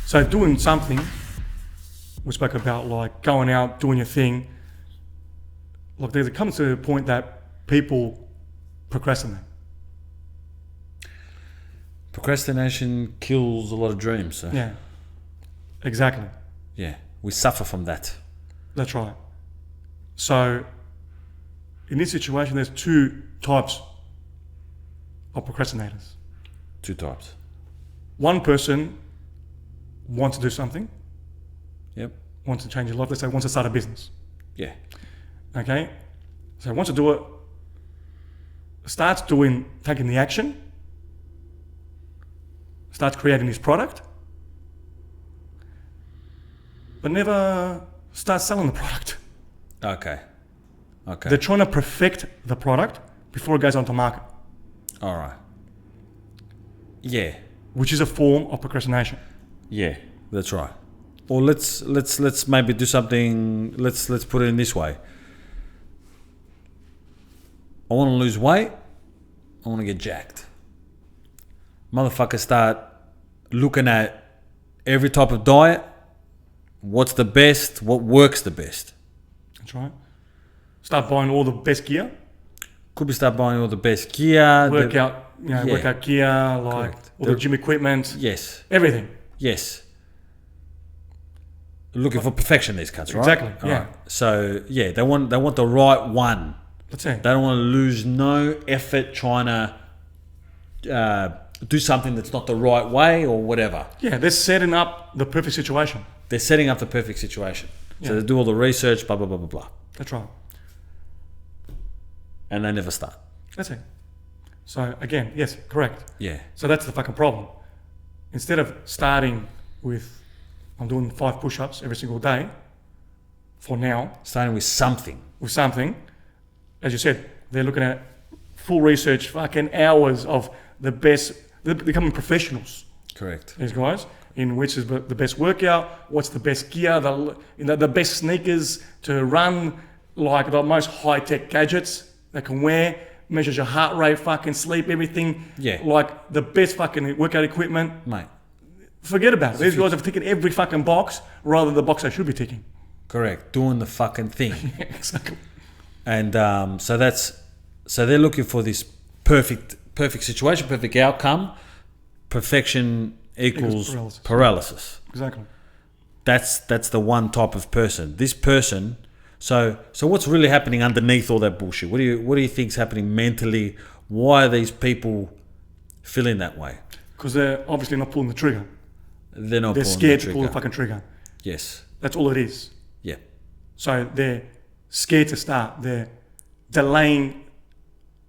So doing something, we spoke about like going out, doing your thing. Look, there comes to a point that people procrastinate. Procrastination kills a lot of dreams. So. Yeah, exactly. Yeah, we suffer from that. That's right. So in this situation, there's two types of procrastinators. Two types. One person wants to do something, Yep. wants to change his life. Let's say wants to start a business. Yeah. Okay, so wants to do it. Starts taking the action. Starts creating his product, but never starts selling the product. Okay. They're trying to perfect the product before it goes onto market. All right. Yeah. Which is a form of procrastination. Yeah, that's right. Or let's maybe do something. Let's put it in this way. I want to lose weight. I want to get jacked. Motherfuckers start looking at every type of diet. What's the best? What works the best? That's right. Start buying all the best gear. Could be start buying all the best gear. Workout gear, like Correct. all the gym equipment. Yes. Everything. Yes. Looking for perfection, these cunts, right? Exactly. Yeah. Right. So yeah, they want the right one. That's it. They don't want to lose no effort trying to do something that's not the right way or whatever. Yeah, they're setting up the perfect situation. They're setting up the perfect situation. So Yeah. they do all the research, blah, blah, blah, blah, blah. That's right. And they never start. That's it. So again, yes, correct. Yeah. So that's the fucking problem. Instead of starting with, I'm doing 5 push-ups every single day, for now, Starting with something. as you said, they're looking at full research, fucking hours of the best, they're becoming professionals, Correct. these guys, in which is the best workout, what's the best gear, the best sneakers to run, like the most high-tech gadgets they can wear, measures your heart rate, fucking sleep, everything. Yeah. Like the best fucking workout equipment. Mate. Forget about it. These guys have taken every fucking box rather than the box they should be ticking. Correct. Doing the fucking thing. Exactly. And so they're looking for this perfect situation, perfect outcome. Perfection equals paralysis. Exactly. That's the one type of person. This person. So what's really happening underneath all that bullshit? What do you think's happening mentally? Why are these people feeling that way? Because they're obviously not pulling the trigger. They're They're scared to pull the fucking trigger. Yes. That's all it is. Yeah. So they're scared to start. They're delaying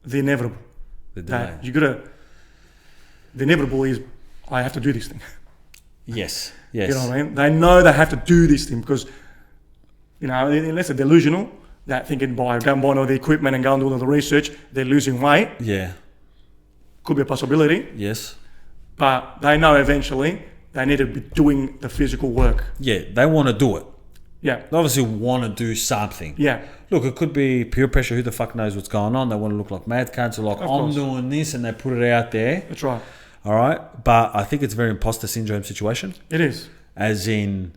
the inevitable. The inevitable is, I have to do this thing. Yes. You know what I mean? They know they have to do this thing because, unless they're delusional, that thinking by going and buying all the equipment and going and doing all the research, they're losing weight. Yeah. Could be a possibility. Yes. But they know eventually they need to be doing the physical work. Yeah, they want to do it. Yeah. They obviously want to do something. Yeah. Look, it could be peer pressure. Who the fuck knows what's going on? They want to look like mad cunts. Or like, I'm doing this, and they put it out there. That's right. All right. But I think it's a very imposter syndrome situation. It is. As in,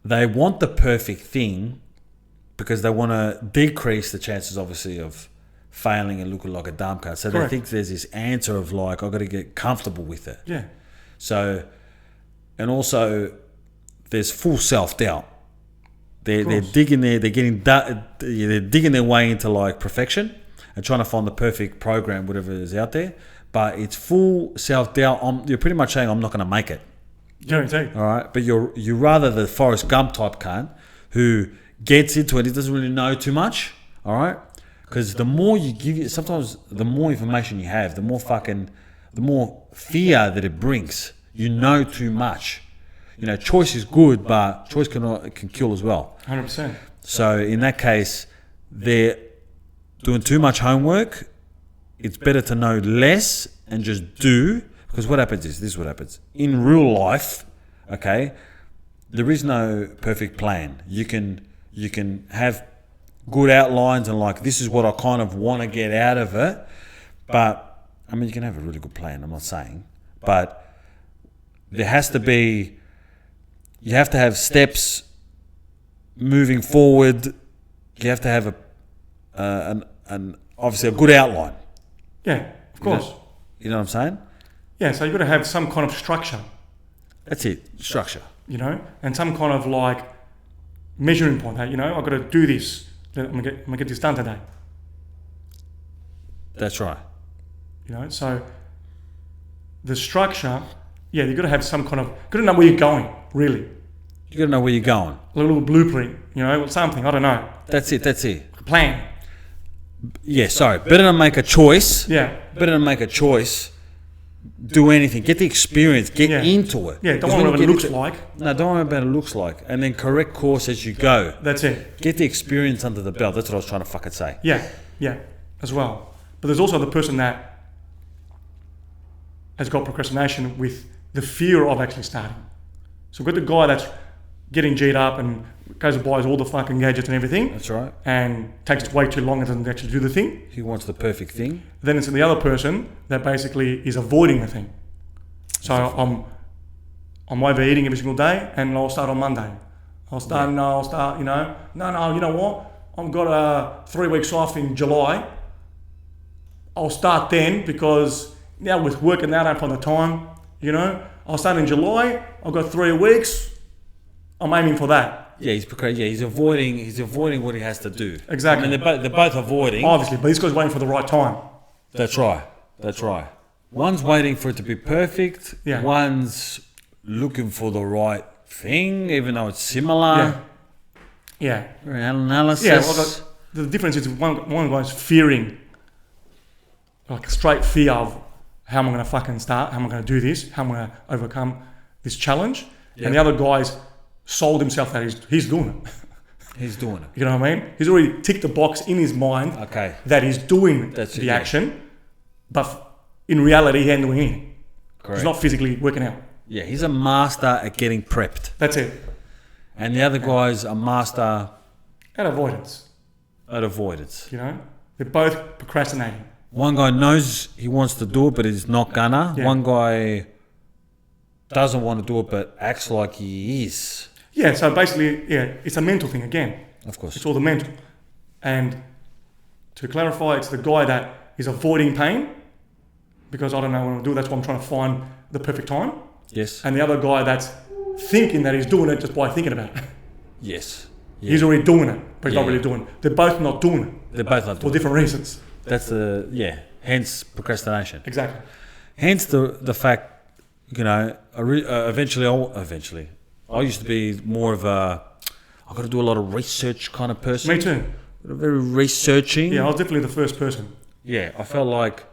they want the perfect thing because they want to decrease the chances, obviously, of failing and looking like a dumb cunt. So Correct. they think there's this answer of like, I've got to get comfortable with it. Yeah. So, and also, there's full self-doubt. They're digging there. They're digging their way into like perfection and trying to find the perfect program, whatever is out there. But it's full self-doubt. You're pretty much saying I'm not going to make it. Guaranteed. All right, but you're rather the Forrest Gump type cunt who gets into it. He doesn't really know too much. All right, because the more you give, sometimes the more information you have, the more fear that it brings. You know too much. Choice is good, but choice can kill as well. 100%. So in that case, they're doing too much homework. It's better to know less and just do. Because what happens is, this is what happens. In real life, okay, there is no perfect plan. You can have good outlines and like, this is what I kind of want to get out of it. But, I mean, you can have a really good plan, I'm not saying. But there has to be You have to have steps moving forward. You have to have obviously a good outline. Yeah, of course. You know what I'm saying? Yeah, so you've got to have some kind of structure, That's it. Structure. you know, and some kind of like measuring point. Hey, you know, I've got to do this. I'm gonna get this done today. That's right. You know, so the structure, yeah, you've got to have some kind of, got to know where you're going, really. You got to know where you're going. A little blueprint, you know, something, I don't know. That's it. A plan. Yeah, sorry. Better than make a choice. Yeah. Better than make a choice. Do anything. Get the experience. Get Yeah. into it. Yeah, don't Because worry when what you it get looks into- like. No, don't worry about what it looks like. And then correct course as you go. That's it. Get the experience under the belt. That's what I was trying to fucking say. Yeah, as well. But there's also the person that has got procrastination with the fear of actually starting. So we've got the guy that's getting G'd up and goes and buys all the fucking gadgets and everything, That's right. and takes way too long and doesn't actually do the thing. He wants the perfect thing. Then it's the other person that basically is avoiding the thing. So I'm overeating every single day, and I'll start on Monday. You know what? I've got 3 weeks off in July. I'll start then because now with working out, I don't find the time, you know. I'll start in July. I've got 3 weeks. I'm aiming for that. Yeah, he's avoiding. He's avoiding what he has to do. Exactly. I mean, they're both avoiding. Obviously, but this guy's waiting for the right time. That's right. That's right. One's waiting for it to be perfect. Yeah. One's looking for the right thing, even though it's similar. Yeah. Analysis. Yeah. Well, the difference is one guy's fearing, like a straight fear of how am I going to fucking start? How am I going to do this? How am I going to overcome this challenge? Yeah. And the other guy's sold himself that he's doing it. He's doing it. You know what I mean? He's already ticked the box in his mind Okay. that he's doing That's it, the yeah. action, but in reality, he ain't doing anything. Correct. He's not physically working out. Yeah, he's a master at getting prepped. That's it. And the other guy's a master And avoidance, at avoidance. you know? They're both procrastinating. One guy knows he wants to do it, but he's not gonna. Yeah. One guy doesn't want to do it, but acts like he is. Yeah, so basically, yeah, it's a mental thing again. Of course. It's all the mental. And to clarify, it's the guy that is avoiding pain because I don't know what to do. That's why I'm trying to find the perfect time. Yes. And the other guy that's thinking that he's doing it just by thinking about it. Yes. Yeah. He's already doing it, but he's Yeah. not really doing it. They're both not doing it They're both not for doing it. different reasons. That's hence procrastination. Exactly. Hence the fact, you know, eventually, I used to be more of a, I've got to do a lot of research kind of person. Me too. Very researching. Yeah, I was definitely the first person. Yeah, I felt like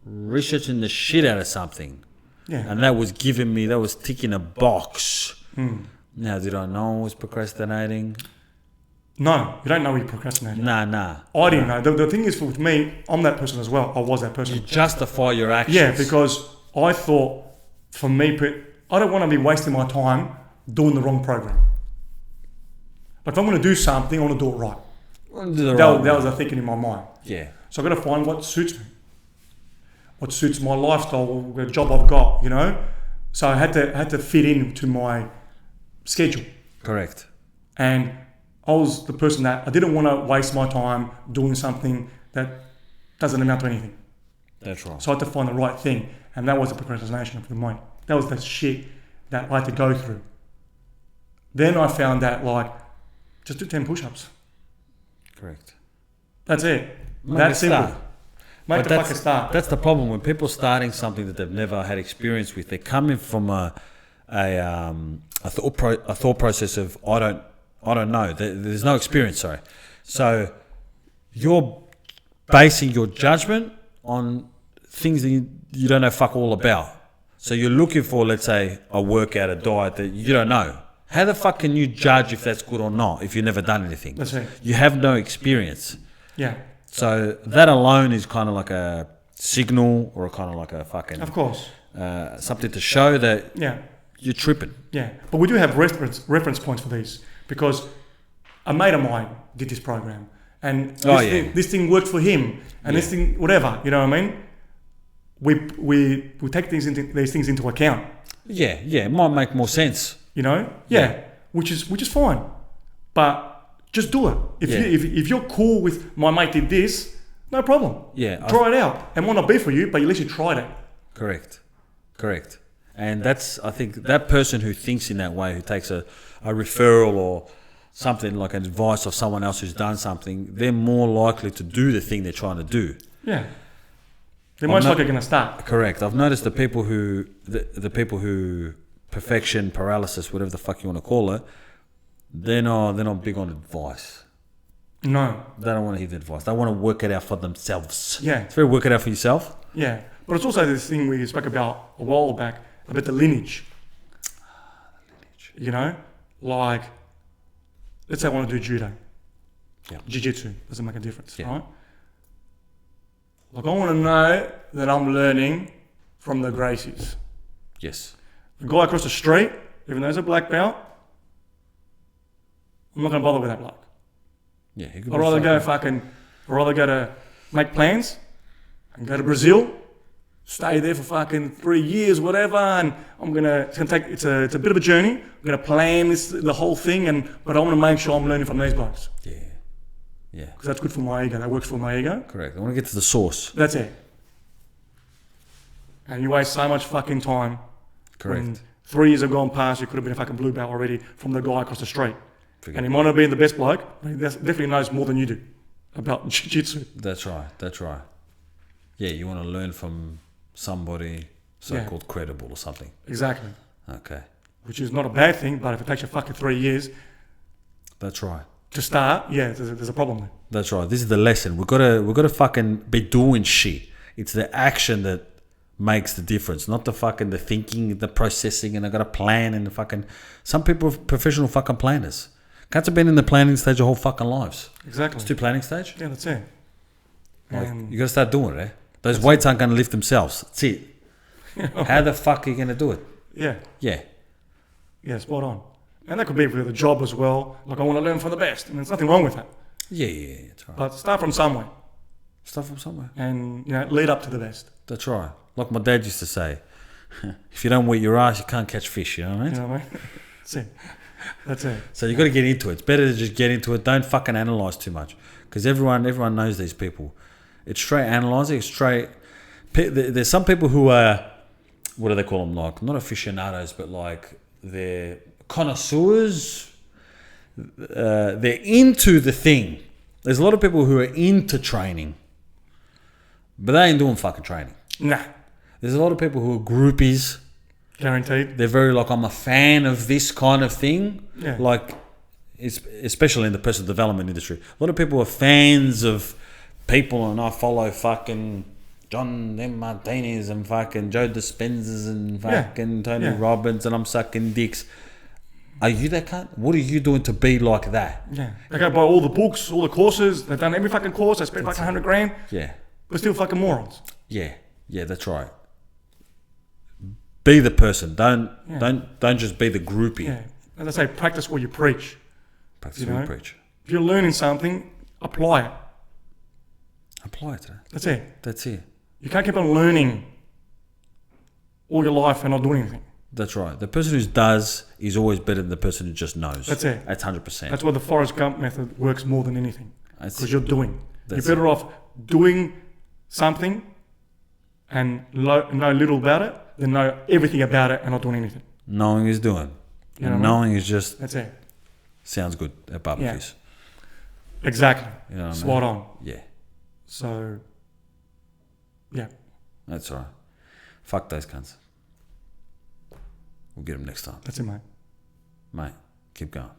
researching the shit out of something. Yeah. And that was ticking a box. Now, did I know I was procrastinating? No, you don't know you're procrastinating. Nah. I didn't know. The thing is, for me, I'm that person as well. I was that person. You justify your actions. Yeah, because I thought, for me, I don't want to be wasting my time doing the wrong program. But if I'm going to do something, I want to do it right. That was the thinking in my mind. Yeah. So I've got to find what suits me, what suits my lifestyle, the job I've got, you know. So I had to fit into my schedule, Correct. and I was the person that I didn't want to waste my time doing something that doesn't amount to anything. That's right. So I had to find the right thing, and that was the procrastination for mine. That was the shit that I had to go through. Then I found that, like, just do 10 push-ups. Correct. That's it. Make That's a simple. start. Make But the fucking start. That's the problem when people starting something that they've never had experience with. They're coming from a thought process of I don't know. There's no experience. Sorry. So you're basing your judgment on things that you don't know fuck all about. So you're looking for, let's say, a workout, a diet that you don't know. How the fuck can you judge if that's good or not if you've never done anything? That's it. You have no experience. Yeah, So that alone is kind of like a signal or kind of like a fucking of course. something to show that Yeah, you're tripping. yeah. But we do have reference points for these because a mate of mine did this program, and this thing worked for him, and this thing, whatever. You know what I mean? We take these things into account. Yeah, it might make more sense You know? Yeah. Which is fine. But just do it. If you're cool with my mate did this, no problem. Yeah. Try it out. It might not be for you, but at least you tried it. Correct. And that's, I think, that person who thinks in that way, who takes a referral or something like an advice of someone else who's done something, they're more likely to do the thing they're trying to do. Yeah. They're most likely going to start. Correct. I've noticed the people who perfection paralysis, whatever the fuck you want to call it, they're not big on advice. No. They don't want to hear the advice. They want to work it out for themselves. Yeah. It's very work it out for yourself. Yeah. But it's also this thing we spoke about a while back about the lineage. You know? Like, let's say I want to do judo. Yeah. Jiu-jitsu. Doesn't make a difference, Yeah. right? Like, I want to know that I'm learning from the Gracies. Yes. The guy across the street, even though he's a black belt, I'm not going to bother with that bloke. Yeah. I'd rather go to make plans and go to Brazil, stay there for fucking 3 years, whatever, and it's a bit of a journey. I'm gonna plan the whole thing, but I want to make sure I'm learning from these blokes. Yeah. Because that's good for my ego. That works for my ego. Correct. I want to get to the source. That's it. And you waste so much fucking time. Correct. When 3 years have gone past, you could have been a fucking blue belt already from the guy across the street. Forget And he might not be the best bloke, but he definitely knows more than you do about jiu-jitsu. That's right. Yeah, you want to learn from somebody so-called credible or something. Exactly. Okay. Which is not a bad thing, but if it takes you fucking 3 years That's right. to start, there's a problem there. That's right. This is the lesson. We've got to fucking be doing shit. It's the action that makes the difference, not the thinking, the processing, and I got a plan and the fucking. Some people are professional fucking planners. Cats have been in the planning stage their whole fucking lives. Exactly. It's too planning stage. Yeah, that's it. You got to start doing it. Eh? Those weights aren't going to lift themselves. That's it. How the fuck are you going to do it? Yeah. Yeah, spot on. And that could be with a job as well. Like, I want to learn from the best, and there's nothing wrong with that. Yeah, that's right. But start from somewhere. Start from somewhere. And, lead up to the best. That's right. Like my dad used to say, if you don't wet your ass, you can't catch fish, you know what I mean? You know what I mean? That's it. So you got to get into it. It's better to just get into it. Don't fucking analyse too much. Because everyone knows these people. It's straight analysing. It's straight... There's some people who are... What do they call them? Like, not aficionados, but like they're connoisseurs. They're into the thing. There's a lot of people who are into training. But they ain't doing fucking training. Nah. There's a lot of people who are groupies. Guaranteed. They're very like, I'm a fan of this kind of thing. Yeah. Like, especially in the personal development industry. A lot of people are fans of people, and I follow fucking John M. Martinez and fucking Joe Dispenzas and fucking Tony Robbins, and I'm sucking dicks. Are you that cunt? What are you doing to be like that? Yeah. They go buy all the books, all the courses. They've done every fucking course. They spent fucking $100,000. Yeah. But still fucking morons. Yeah, that's right. Be the person. Don't just be the groupie. Yeah. As I say, practice what you preach. Practice what you preach. If you're learning something, apply it. Apply it to that. That's it. That's it. You can't keep on learning all your life and not doing anything. That's right. The person who does is always better than the person who just knows. That's it. That's 100%. That's why the Forrest Gump method works more than anything. Because you're doing. That's you're better off doing something and know little about it than know everything about it and not doing anything. Knowing is doing. You know and knowing is just... That's it. Sounds good at barbecues. Yeah. Exactly. You know what Spot I mean? on. Yeah. So, yeah. That's all right. Fuck those cunts. We'll get them next time. That's it, mate. Mate, keep going.